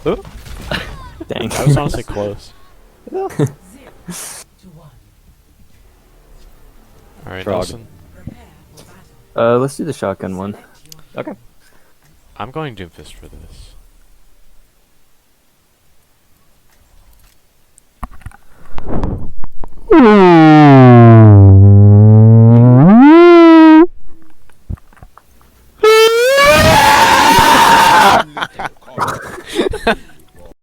Ooh. Dang. That was honestly close. Alright, Frog. Nelson. Let's do the shotgun one. Okay. I'm going Doomfist for this.